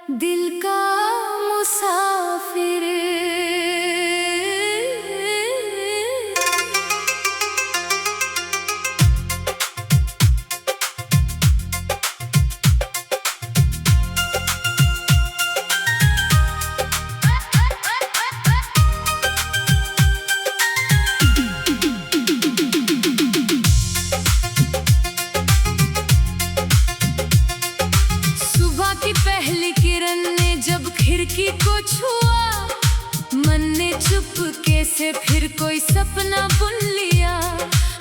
दिल का मुसाफिर। सुबह की पहली किरण ने जब खिड़की को छुआ, मन ने चुपके से फिर कोई सपना बुन लिया।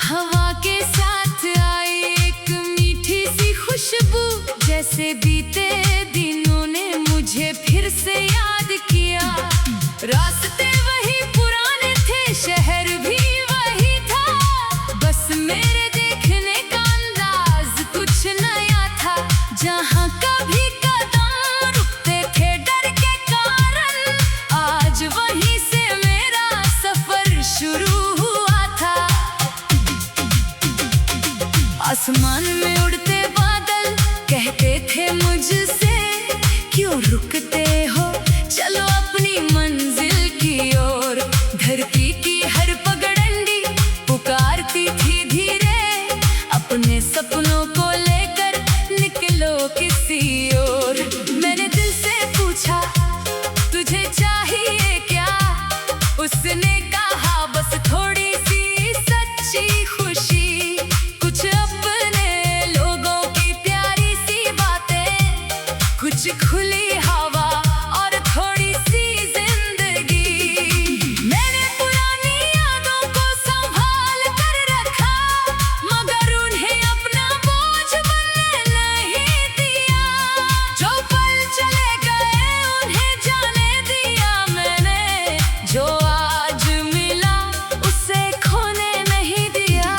हवा के साथ आई एक मीठी सी खुशबू, जैसे बीते दिनों ने मुझे फिर से याद किया। रास्ते वही पुराने थे, शहर भी वही था, बस मेरे देखने का अंदाज कुछ नया था। जहाँ कभी कदम रुकते थे डर के कारण, आज वहीं से मेरा सफर शुरू हुआ था। आसमान में उड़ते बादल कहते थे मुझसे, क्यों रुकते हो, चलो अपनी मंजिल की ओर। धरती की हर पगडंडी पुकारती थी धीरे, अपने सपनों को लेकर निकलो किसी ओर। मैंने दिल से पूछा, तुझे चाहिए क्या? उसने कहा, बस थोड़ी सी सच्ची खुशी, कुछ अपने लोगों की प्यारी सी बातें, कुछ खुली हवा और थोड़ी सी जिंदगी। मैंने पुरानी यादों को संभाल कर रखा, मगर उन्हें अपना बोझ बनने नहीं दिया। जो पल चले गए उन्हें जाने दिया मैंने, जो आज मिला उसे खोने नहीं दिया।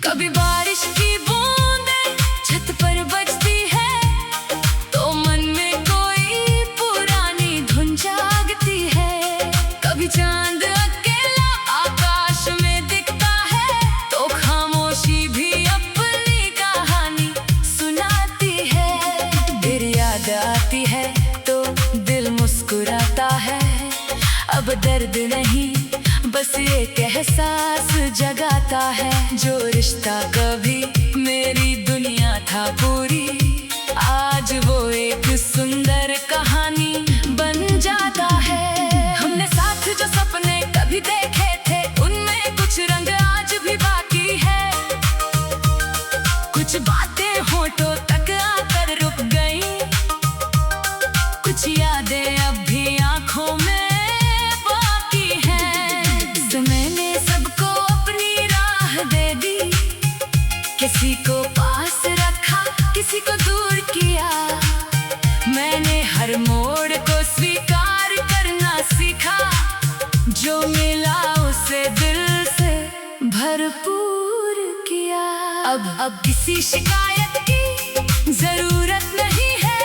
कभी बारिश की बूंदें छत पर बजती है, तो मन में कोई पुरानी धुन जागती है। कभी चांद अकेला आकाश में दिखता है, तो खामोशी भी अपनी कहानी सुनाती है। फिर याद आती है तो दिल मुस्कुराता है, अब दर्द नहीं बस एक एहसास जगाता है। जो रिश्ता कभी मेरी दुनिया था पूरी, आज वो एक सुंदर कहानी बन जाता है। हमने साथ जो सपने कभी देखे थे, उनमें कुछ रंग आज भी बाकी है। कुछ बातें होठों तक आकर रुक गई, कुछ यादें अब भी आंखों में बाकी हैं। समय ने सबको अपनी राह दे दी, किसी को पास रखा, किसी को दूर किया। मैंने हर मोड़ को स्वीकार करना सीखा, जो मिला उसे दिल से भरपूर किया। अब किसी शिकायत की जरूरत नहीं है,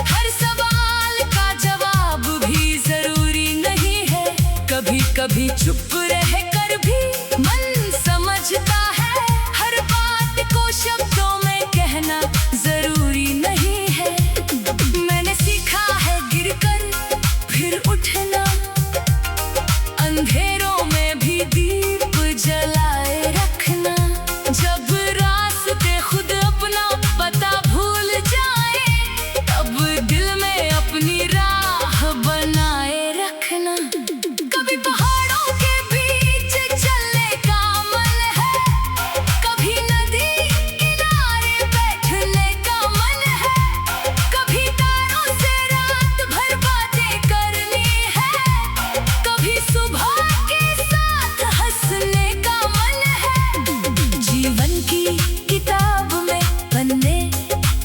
हर सवाल का जवाब भी जरूरी नहीं है। कभी कभी चुप रह कर भी मन समझता है, हर बात को शब्दों में कहना जरूरी नहीं है। मैंने सीखा है गिरकर फिर उठना, अंधेरों में भी दीप जलाए रखना। जब रास्ते खुद अपना पता भूल जाए, तब दिल में अपनी राह बनाए रखना। कभी पहाड़ों के बीच चलने का मन है, कभी नदी किनारे बैठने का मन है, कभी तारों से रात भर बातें करनी है, कभी सुबह के साथ हंसने का मन है। जीवन की किताब में पन्ने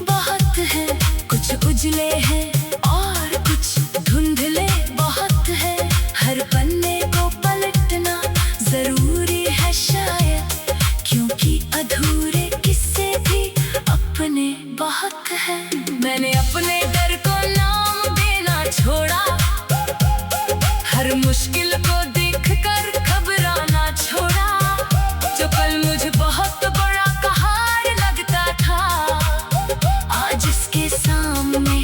बहुत हैं, कुछ उजले हैं और कुछ धुंधले बहुत हैं। हर पन्ने को पलटना जरूरी है शायद, क्योंकि अधूरे किस्से भी अपने बहुत हैं। मैंने अपने डर को नाम देना छोड़ा, हर मुश्किल को देखकर घबराना छोड़ा। जो कल मुझे बहुत बड़ा कहार लगता था, आज इसके सामने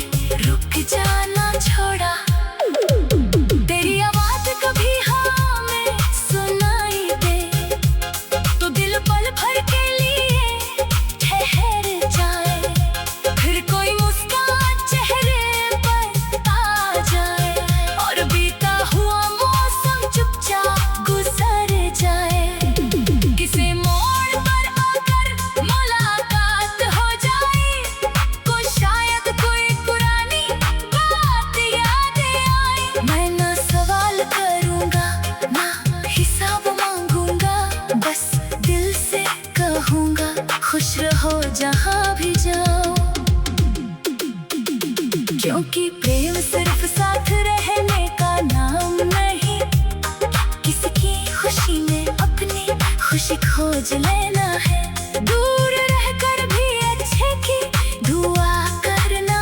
क्योंकि प्रेम सिर्फ साथ रहने का नाम नहीं, किसी की खुशी में अपनी खुशी खोज लेना है। दूर रहकर भी अच्छे की दुआ करना,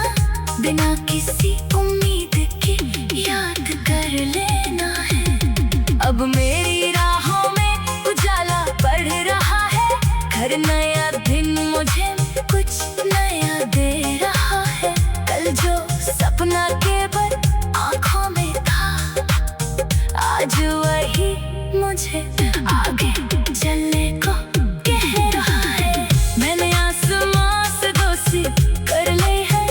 बिना किसी उम्मीद के याद कर लेना है। अब मेरी राहों में उजाला बढ़ रहा है, हर नया दिन मुझे कुछ नया दे रहा है। कल जो सपना केवल आँखों में था, आज वही मुझे आगे चलने को कह रहा है। मैंने आसमां से दोस्ती कर ली है,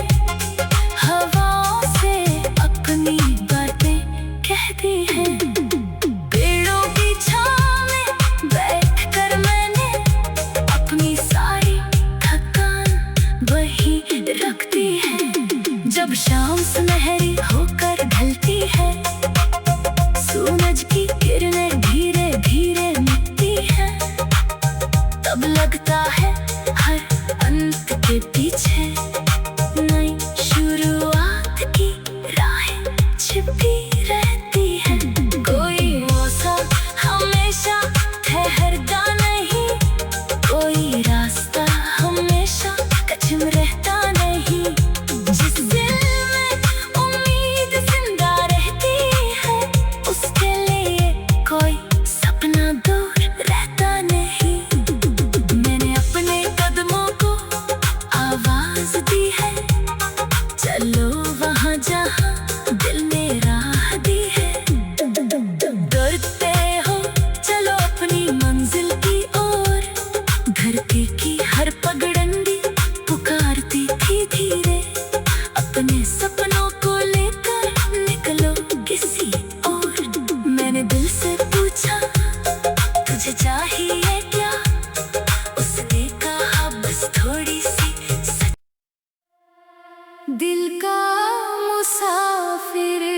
हवाओं से अपनी बातें कह दी है। पेड़ों की छांव में बैठकर मैंने अपनी सारी थकान वही रख दी है। जब शाम सुनहरी होकर ढलती है, सूरज की किरणें धीरे धीरे मिटती है, तब लगता है हर अंत के पीछे नई शुरुआत की राहें छिपी रहती है। कोई मौसम हमेशा ठहरता नहीं, कोई रास्ता हमेशा कच्चा रहता नहीं। जिस दिल में उम्मीद जिंदा रहती है, उसके लिए कोई सपना दूर रहता नहीं। मैंने अपने कदमों को आवाज दी है, चलो वहाँ जहाँ दिल ने राह दी है। डरते हो चलो अपनी मंजिल की ओर, धरती की हर पगडंडी पुकारती थी धीरे। अपने सपनों को लेकर निकलो किसी और। मैंने दिल से पूछा तुझे चाहिए क्या, उसने कहा बस थोड़ी सी दिल का मुसाफिर।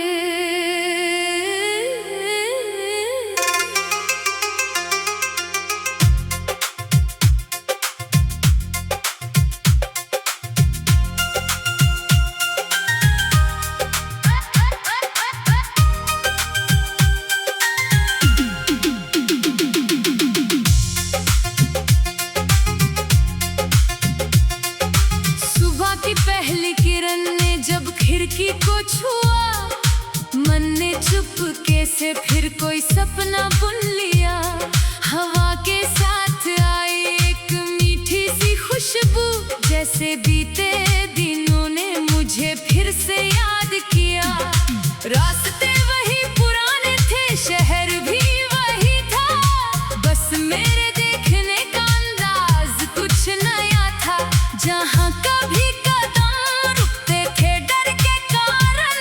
सुबह की पहली किरण ने जब खिड़की को छुआ, मन ने चुपके से फिर कोई सपना बुन लिया। हवा के साथ आई एक मीठी सी खुशबू, जैसे बीते दिनों ने मुझे फिर से याद किया। रास्ते वही पुराने थे, शहर भी वही था, बस मेरे देखने का अंदाज कुछ नया था। जहाँ कभी कदम रुकते थे डर के कारण,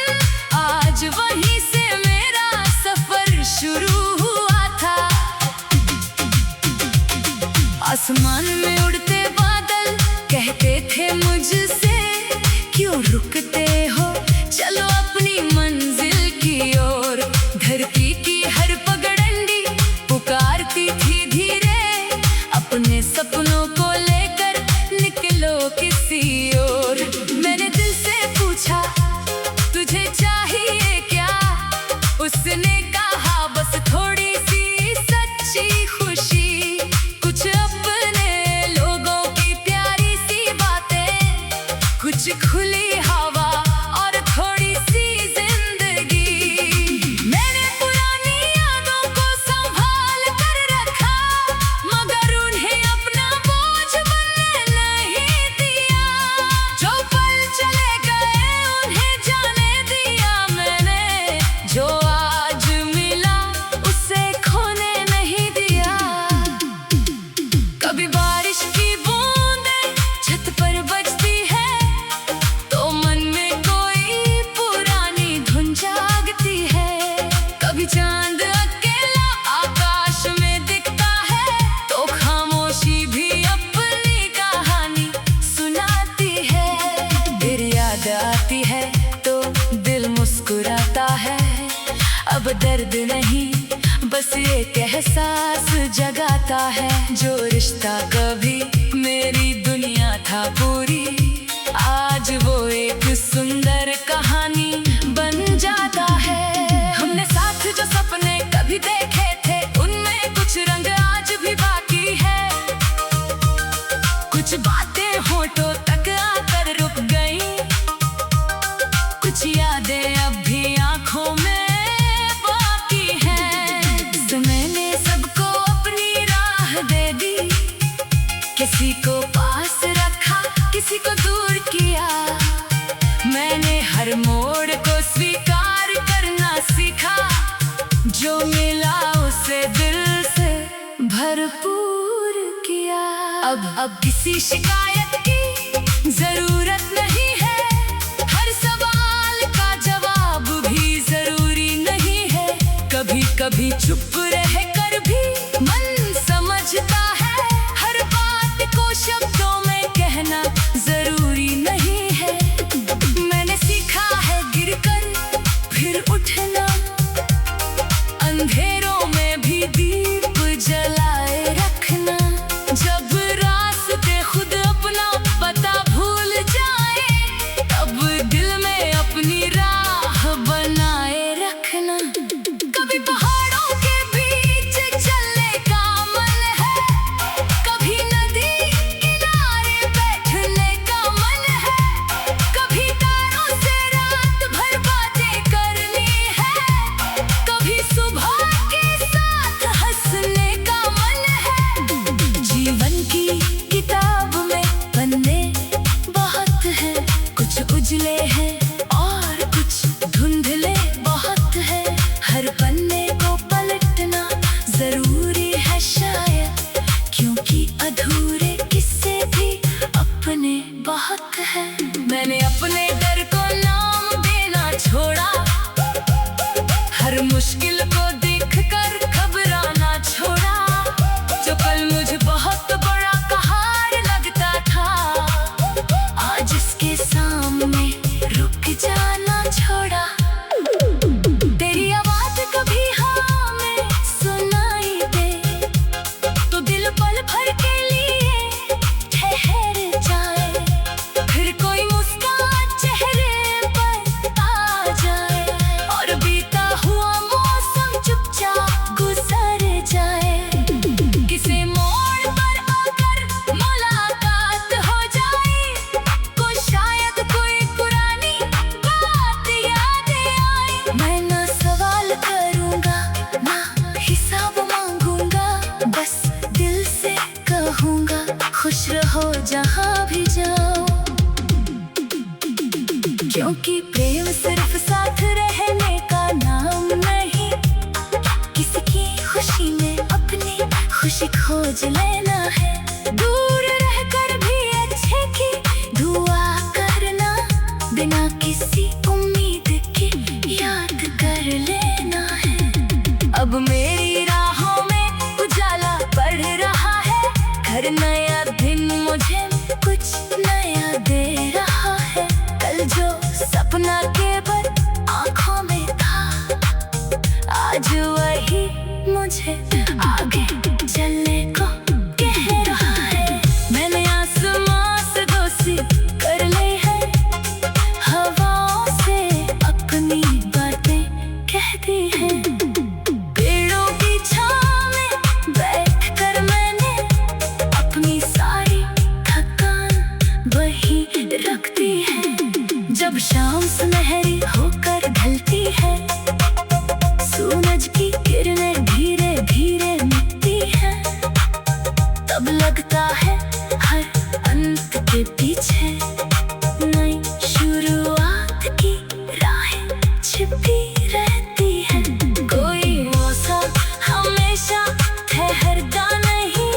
आज वहीं से मेरा सफर शुरू हुआ था। आसमान में उड़ते बादल कहते थे मुझसे, क्यों रुकते हो चलो अपनी मंजिल की ओर। धरती की हर पगडंडी पुकारती थी धीरे, अपने सपनों को लेकर निकलो किसी और। मैंने दिल से पूछा तुझे चाहिए क्या, उसने कहा बस थोड़ी सी सच्ची खुशी, कुछ अपने लोगों की प्यारी सी बातें, कुछ खुली हवा और थोड़ी सी जिंदगी। मैंने पुरानी यादों को संभाल कर रखा, मगर उन्हें अपना बोझ बनने नहीं दिया। जो पल चले गए उन्हें जाने दिया मैंने, जो आज मिला उसे खोने नहीं दिया। कभी बारिश की बूंदें छत पर बजती है, तो मन में कोई पुरानी धुन जागती है। कभी चांद अकेला आकाश में दिखता है, तो खामोशी भी अपनी कहानी सुनाती है। फिर याद आती है तो दिल मुस्कुराता है, अब दर्द नहीं बस एक एहसास जगाता है। जो रिश्ता कभी मेरी दुनिया था पूरी, आज वो एक सुंदर अब किसी शिकायत की जरूरत नहीं है, हर सवाल का जवाब भी जरूरी नहीं है। कभी कभी चुप रह कर भी मन समझता है, हर बात को शब्दों में कहना जरूरी नहीं है। मैंने सीखा है गिरकर फिर उठना, अंधेरों में भी दीप जलाए रखना। जब रास्ते खुद अपना पता भूल जाए, तब दिल में अपनी राह बनाए रखना। कभी पहाड़ों के बीच चलने का मन है, कभी नदी किनारे बैठने का मन है, कभी तारों से रात भर बातें करनी है, कभी सुबह के साथ हंसने का मन है। जीवन की किताब में पन्ने बहुत हैं, कुछ उजले हैं और कुछ धुंधले बहुत है। हर पन्ने को पलटना जरूरी है शायद, क्योंकि अधूरे किस्से भी अपने बहुत है। मैंने अपने डर को नाम देना छोड़ा, हर मुश्किल को देखकर घबराना छोड़ा। जो कल मुझे बहुत बड़ा पहाड़ लगता था, आज इसके सामने रुक जाना छोड़ा। तेरी आवाज कभी हमें सुनाई दे, तो दिल पल भर के लिए ठहर जाए। फिर कोई मुस्कान चेहरे पर आ जाए, और बीता हुआ मौसम चुपचाप गुजर जाए। किसी मोड़ पर आकर मुलाकात हो जाए, को शायद कोई पुरानी बात याद आए। मैं ना सवाल करूंगा ना हिसाब मांगूंगा, बस दिल से कहूंगा खुश रहो जहां भी जाओ। क्योंकि प्रेम सिर्फ साथ रहने का नाम नहीं, किसी की खुशी में अपनी खुशी खोज लेना है। दूर रहकर भी अच्छे की दुआ करना, बिना किसी उम्मीद के याद कर लेना है। अब मेरी राहों में उजाला बढ़ रहा है, हर नया दिन मुझे कुछ नया दे रहा है। कल जो सपना केवल आँखों में था, आज वही मुझे आगे चलने को कह रहा है। मैंने आसमां से दोस्ती कर ली है, हवाओं से अपनी बातें कह दी हैं। पेड़ों की छांव में बैठकर मैंने अपनी सारी थकान वही रख दी है। जब शाम सुनहरी होकर ढलती है, सूरज की किरणें धीरे धीरे मिटती है, तब लगता है हर अंत के पीछे नई शुरुआत की राहें छिपी रहती है। कोई मौसम हमेशा ठहरता नहीं,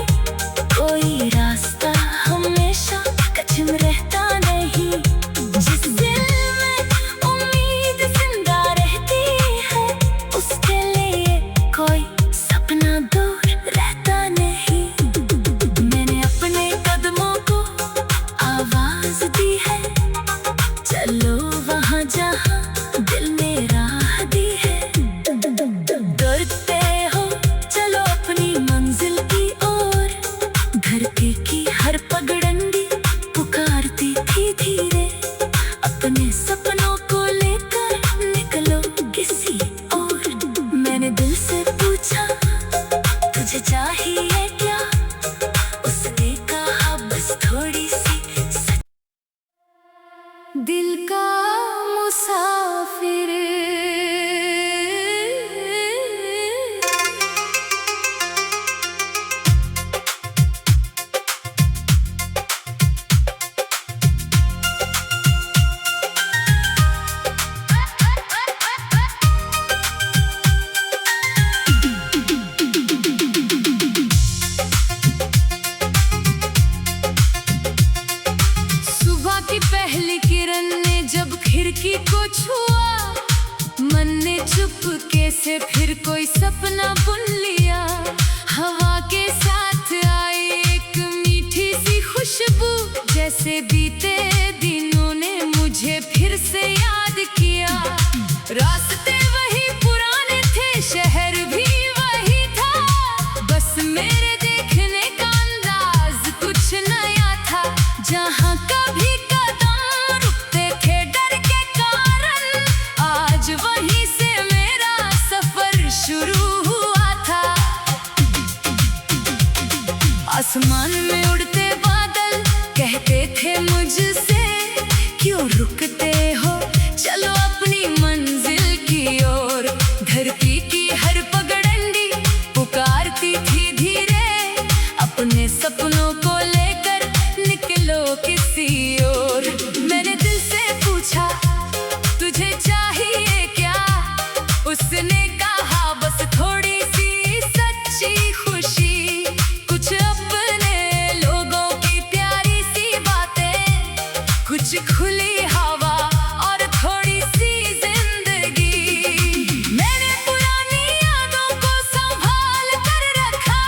कोई रास्ता हमेशा कच्चा रहता नहीं। जिस दिल में उम्मीद जिंदा रहती है, उसके लिए कोई सपना दूर रहता नहीं। मैंने अपने कदमों को आवाज दी है, चलो वहाँ जहाँ दिल ने राह दी है। डरते हो चलो अपनी मंजिल की ओर, धरती की हर पगडंडी पुकारती थी धीरे। अपने सपनों को लेकर निकलो किसी और। मैंने दिल से पूछा तुझे चाहिए क्या, उसने कहा बस थोड़ी सी दिल का मुसाफिर। छुआ, मन ने चुपके से फिर कोई सपना बुन लिया। हवा के साथ आई एक मीठी सी खुशबू, जैसे बीते दिनों ने मुझे फिर से याद किया। रास्ते वही पुराने थे, शहर भी वही था, बस मेरे देखने का अंदाज कुछ नया था। जहाँ कभी कदम रुकते थे डर के कारण, आज वहीं से मेरा सफर शुरू हुआ था। आसमान में उड़ते बादल कहते थे मुझसे, क्यों रुकते हो, चलो अपनी मंजिल की ओर। धरती की हर पगडंडी पुकारती थी धीरे, अपने सपनों को लेकर निकलो किसी ओर। मैंने दिल से पूछा, तुझे चाहिए क्या? उसने कहा, बस थोड़ी सी सच्ची खुशी, कुछ अपने लोगों की प्यारी सी बातें, कुछ खुली हवा और थोड़ी सी जिंदगी। मैंने पुरानी यादों को संभाल कर रखा,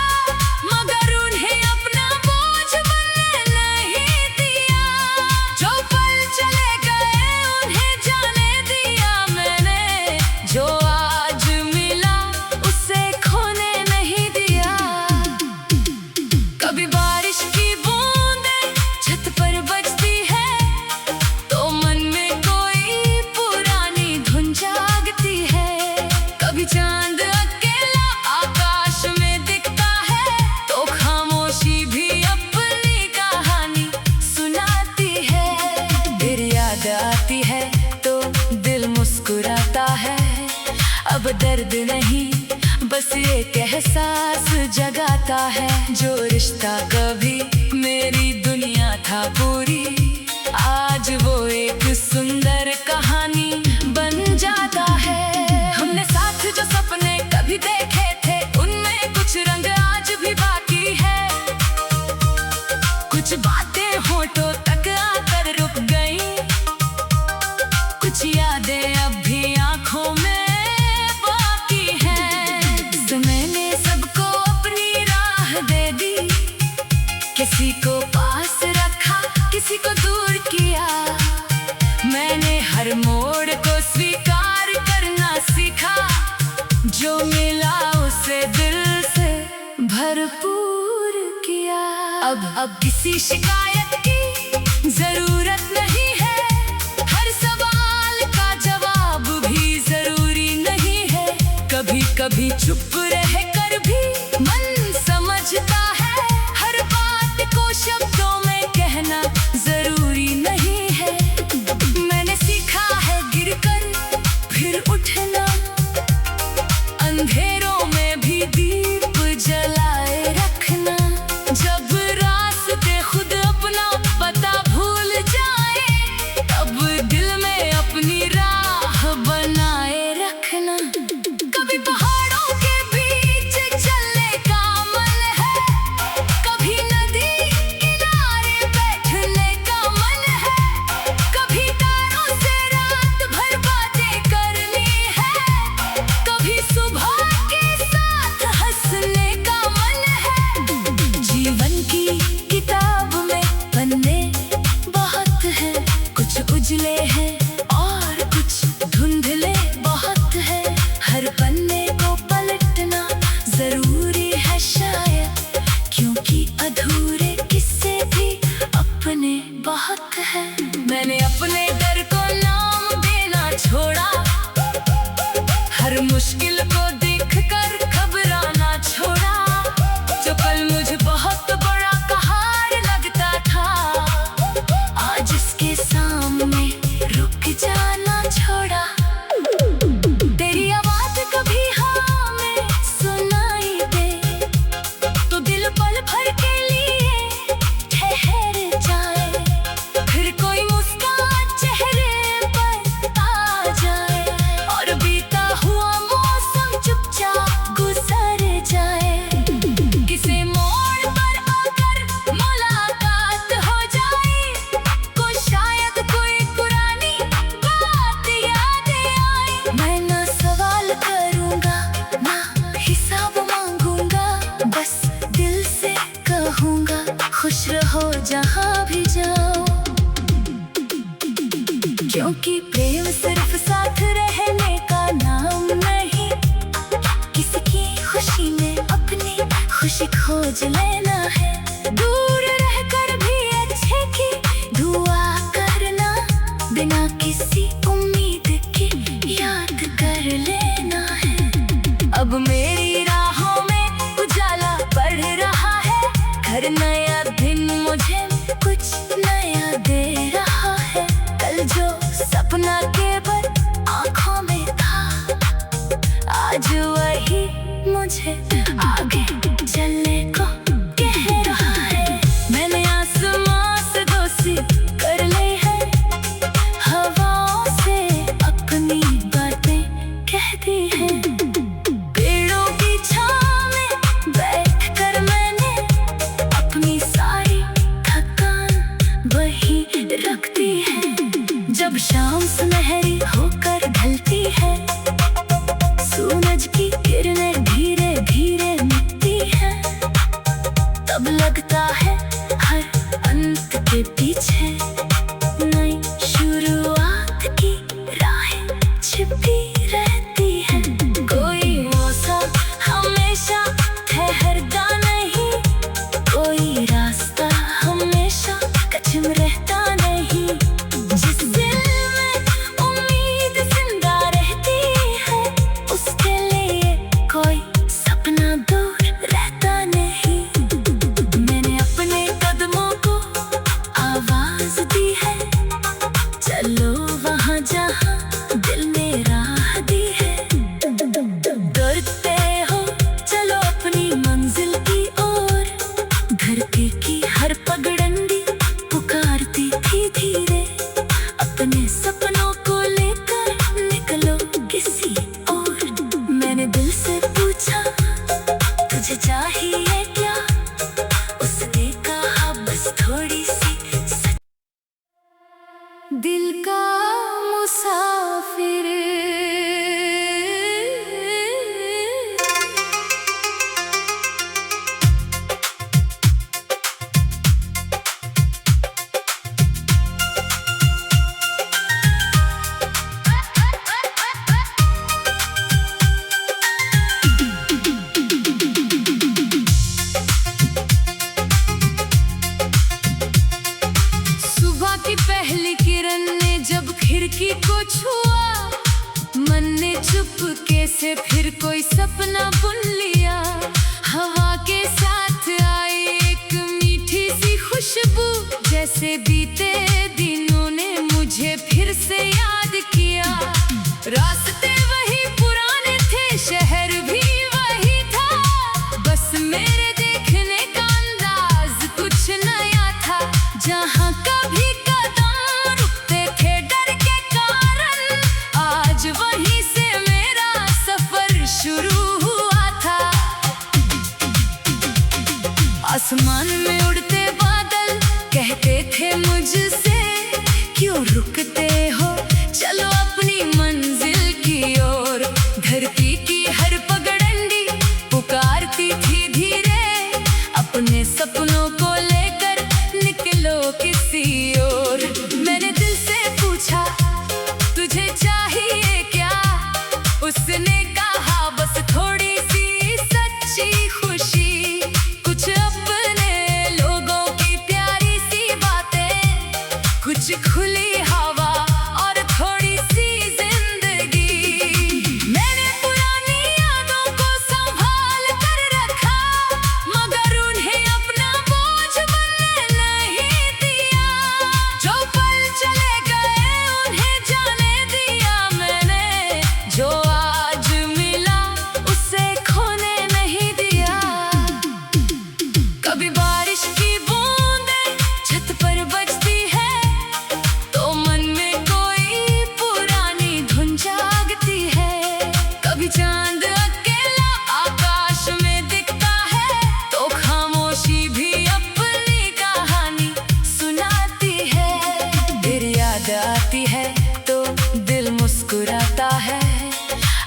मगर उन्हें अपना बोझ बनने नहीं दिया। जो पल चले गए उन्हें जाने दिया मैंने, जो आज मिला उसे खोने नहीं दिया। कभी बारिश की बूंदें छत पर बजती है, तो मन में कोई पुरानी धुन जागती है। कभी चांद अकेला आकाश में दिखता है, तो खामोशी भी अपनी कहानी सुनाती है। फिर याद आती है तो दिल मुस्कुराता है, अब दर्द नहीं बस एक एहसास जगाता है। जो रिश्ता कभी मेरी दुनिया था पूरी, आज वो एक सुंदर कहानी बन जाता है। हमने साथ जो सपने कभी देखे थे, उनमें कुछ रंग आज भी बाकी है। कुछ बातें होठों तक आकर रुक गई, कुछ यादें अब भी आंखों में बाकी हैं। समय ने सबको अपनी राह दे दी, किसी को पास रखा, किसी को दूर किया। मैंने हर मोड़ को स्वीकार करना सीखा, जो मिला उसे दिल से भरपूर किया। अब किसी शिकायत की जरूरत नहीं है, हर सवाल का जवाब भी जरूरी नहीं है। कभी कभी चुप रह कर भी मन समझता है, हर बात को शब्दों में कहना जरूरी नहीं है। मैंने सीखा है गिरकर फिर उठना, अंधेरों में भी दीप जलाए रखना। जब रास्ते खुद अपना पता भूल जाए, तब दिल में अपनी राह बनाए रखना। कभी पहाड़ों के बीच चलने का मन है, कभी नदी किनारे बैठने का मन है, कभी तारों से रात भर बातें करनी है, कभी सुबह के साथ हंसने का मन है। जीवन की किताब में पन्ने बहुत हैं, कुछ उजले हैं और कुछ धुंधले बहुत हैं। हर पन्ने को पलटना जरूरी है शायद, क्योंकि अधूरे किस्से भी अपने बहुत हैं। मैंने अपने डर को नाम देना छोड़ा, हर मुश्किल को देखकर घबराना छोड़ा। जो कल मुझे बहुत बड़ा पहाड़ लगता था, आज इसके सामने रुक क्योंकि प्रेम सिर्फ साथ रहने का नाम नहीं, किसी की खुशी में अपनी खुशी खोज लेना है। दूर रहकर भी अच्छे की दुआ करना, बिना किसी उम्मीद के याद कर लेना है। अब मेरी राहों में उजाला बढ़ रहा है, हर नया दिन मुझे कुछ नया दे रहा है। कल जो सपना केवल आँखों में था, आज वही मुझे आगे चलने को कह रहा है। मैंने आसमां से दोस्ती कर ली है, हवाओं से अपनी बातें कह दी है। पेड़ों की छांव में बैठकर मैंने अपनी सारी थकान वही रख दी है। जब शाम सुनहरी होकर ढलती है, सूरज की किरणें धीरे धीरे मिटती है, तब लगता है हर अंत के पीछे नई शुरुआत की राहें छिपी रहती है। कोई मौसम हमेशा ठहरता नहीं, कोई रास्ता हमेशा कच्चा रहता नहीं। जिस दिल में उम्मीद जिंदा रहती है, उसके लिए कोई सपना दूर रहता नहीं। मैंने अपने कदमों को आवाज दी है, चलो वहाँ जहाँ दिल ने राह दी है। डरते हो चलो अपनी मंजिल की ओर, धरती की हर पगडंडी पुकारती थी धीरे। अपने सपनों को लेकर निकलो किसी और। मैंने दिल से पूछा तुझे चाहिए क्या, उसने कहा बस थोड़ी सी दिल का मुसाफिर। सुबह की पहली किरण ने जब खिड़की को छुआ, मन ने चुपके से फिर कोई सपना बुन लिया। हवा के साथ आई एक मीठी सी खुशबू, जैसे बीते दिनों ने मुझे फिर से याद किया। रास्ते वही पुराने थे, शहर भी वही था, बस मेरे देखने का अंदाज कुछ नया था। जहाँ कभी कदम रुकते थे डर के कारण, आज वहीं से मेरा सफर शुरू हुआ था। आसमान में उड़ते बादल कहते थे मुझसे, क्यों रुकते हो चलो अपनी मंजिल की ओर। धरती की हर पगडंडी पुकारती थी धीरे, अपने सपनों को लेकर निकलो किसी और। मैंने दिल से पूछा तुझे चाहिए क्या, उसने कहा बस थोड़ी सी सच्ची खुशी, कुछ अपने लोगों की प्यारी सी बातें, कुछ खुली हवा और थोड़ी सी जिंदगी। मैंने पुरानी यादों को संभाल कर रखा, मगर उन्हें अपना बोझ बनने नहीं दिया। जो पल चले गए उन्हें जाने दिया मैंने, जो आज मिला उसे खोने नहीं दिया। कभी बारिश की बूंदें छत पर बजती है, तो मन में कोई पुरानी धुन जागती है। कभी चांद अकेला आकाश में दिखता है, तो खामोशी भी अपनी कहानी सुनाती है। फिर याद आती है तो दिल मुस्कुराता है,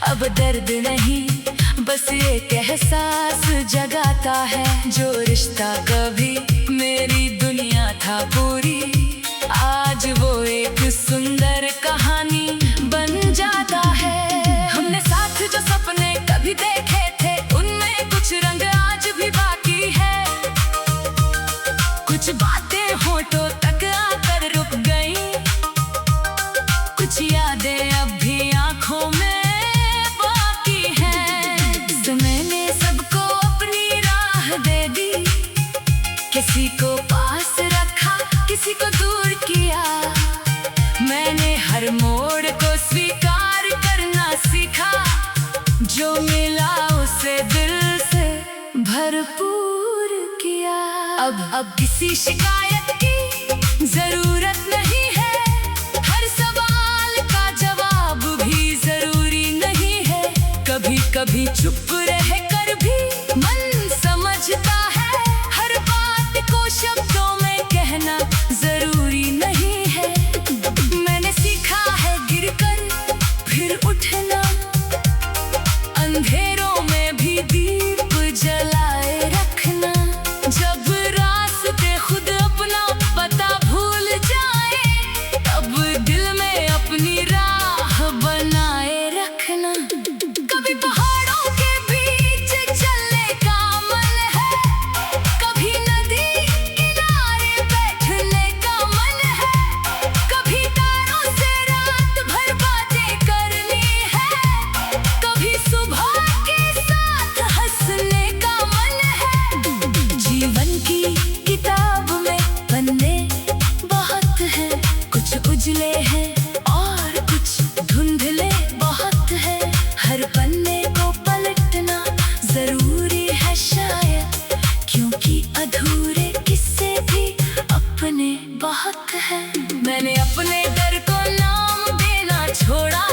अब दर्द नहीं बस एक एहसास जगाता है। जो रिश्ता कभी मेरी दुनिया था पूरी, आज वो एक सुंदर कुछ यादें अब भी आंखों में बाकी हैं। समय ने सबको अपनी राह दे दी, किसी को पास रखा, किसी को दूर किया। मैंने हर मोड़ को स्वीकार करना सीखा, जो मिला उसे दिल से भरपूर किया। अब किसी शिकायत की जरूरत नहीं है, हर सवाल का जवाब भी जरूरी नहीं है। कभी कभी चुप रह कर भी मन समझता है, हर बात को शब्दों में कहना जरूरी नहीं है। मैंने सीखा है गिरकर फिर उठना, अंधेरों में भी दीप जलाए रखना। जब रास्ते खुद अपना पता भूल जाए, तब दिल में अपनी राह बनाए रखना। कभी पहाड़ों के बीच चलने का मन है, कभी नदी किनारे बैठने का मन है, कभी तारों से रात भर बातें करनी है, कभी सुबह के साथ हंसने का मन है। जीवन की किताब में पन्ने बहुत हैं, कुछ उजले हैं और कुछ धुंधले बहुत हैं। हर पन्ने को पलटना जरूरी है शायद, क्योंकि अधूरे किस्से भी अपने बहुत हैं। मैंने अपने डर को नाम देना छोड़ा,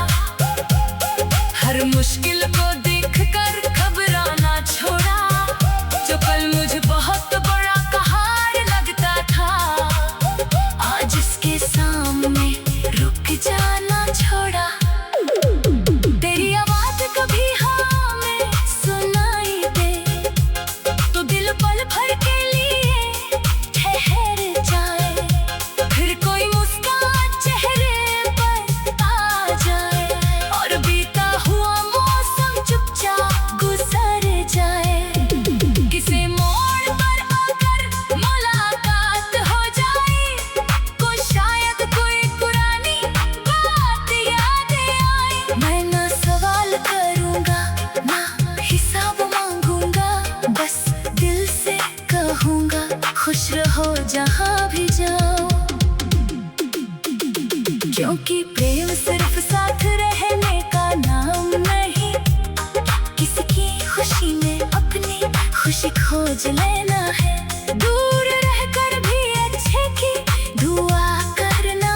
हर मुश्किल को देखकर घबराना छोड़ा। जो कल मुझे बहुत बड़ा पहाड़ लगता था, आज इसके सामने रुक जाना छोड़ा। तेरी आवाज कभी हमें सुनाई दे, तो दिल पल भर के लिए ठहर जाए। फिर कोई मुस्कान चेहरे पर आ जाए, और बीता हुआ मौसम चुपचाप गुजर जाए। किसी मोड़ पर आकर मुलाकात हो जाए, को शायद कोई पुरानी बात याद आए। मैं ना सवाल करूंगा ना हिसाब मांगूंगा, बस दिल से कहूंगा खुश रहो जहां भी जाओ। क्योंकि प्रेम सिर्फ साथ रहने का नाम नहीं, किसी की खुशी में अपनी खुशी खोज लेना है। दूर रहकर भी अच्छे की दुआ करना,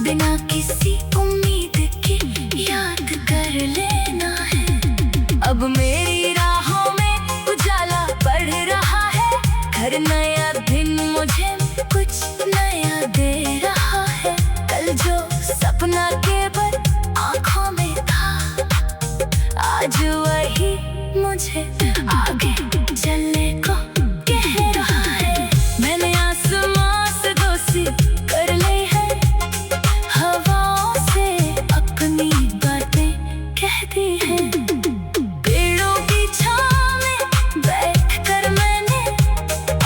बिना किसी उम्मीद के याद कर लेना है। अब मेरी राहों में उजाला बढ़ रहा है, हर नया दिन मुझे कुछ नया दे रहा है। कल जो सपना केवल आंखों में था, आज वही मुझे आगे चलने को कह रहा है। मैंने आसमां से दोस्ती कर ली है, हवाओं से अपनी बातें कह दी है। पेड़ों की छांव में बैठकर मैंने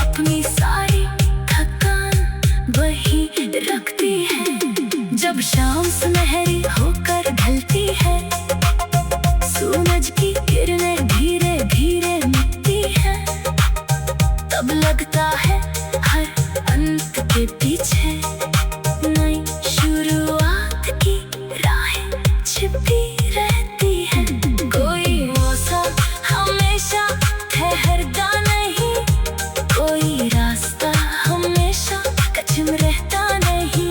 अपनी सारी थकान वही रख दी है। जब शाम सुनहरी होकर ढलती है, सूरज की किरणें धीरे धीरे मिटती है, तब लगता है हर अंत के पीछे नई शुरुआत की राहें छिपी रहती है। कोई मौसम हमेशा ठहरता नहीं, कोई रास्ता हमेशा कच्चा रहता नहीं।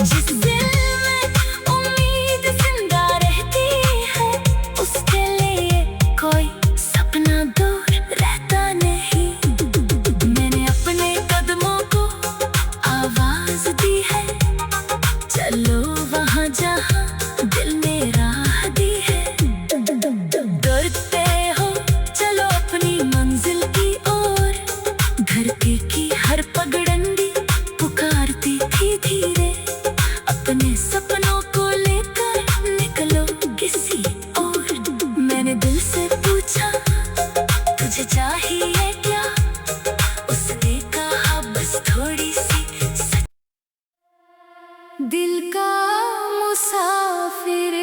जिस दिल में उम्मीद जिंदा रहती है, उसके लिए कोई सपना दूर रहता नहीं। मैंने अपने कदमों को आवाज दी है, चलो वहाँ जहाँ दिल ने राह दी है। डरते हो चलो अपनी मंजिल की ओर, धरती की हर पगडंडी पुकारती थी धीरे। अपने सपनों को लेकर निकलो किसी और। मैंने दिल से पूछा तुझे चाहिए क्या, उसने कहा बस थोड़ी सी दिल का मुसा फिर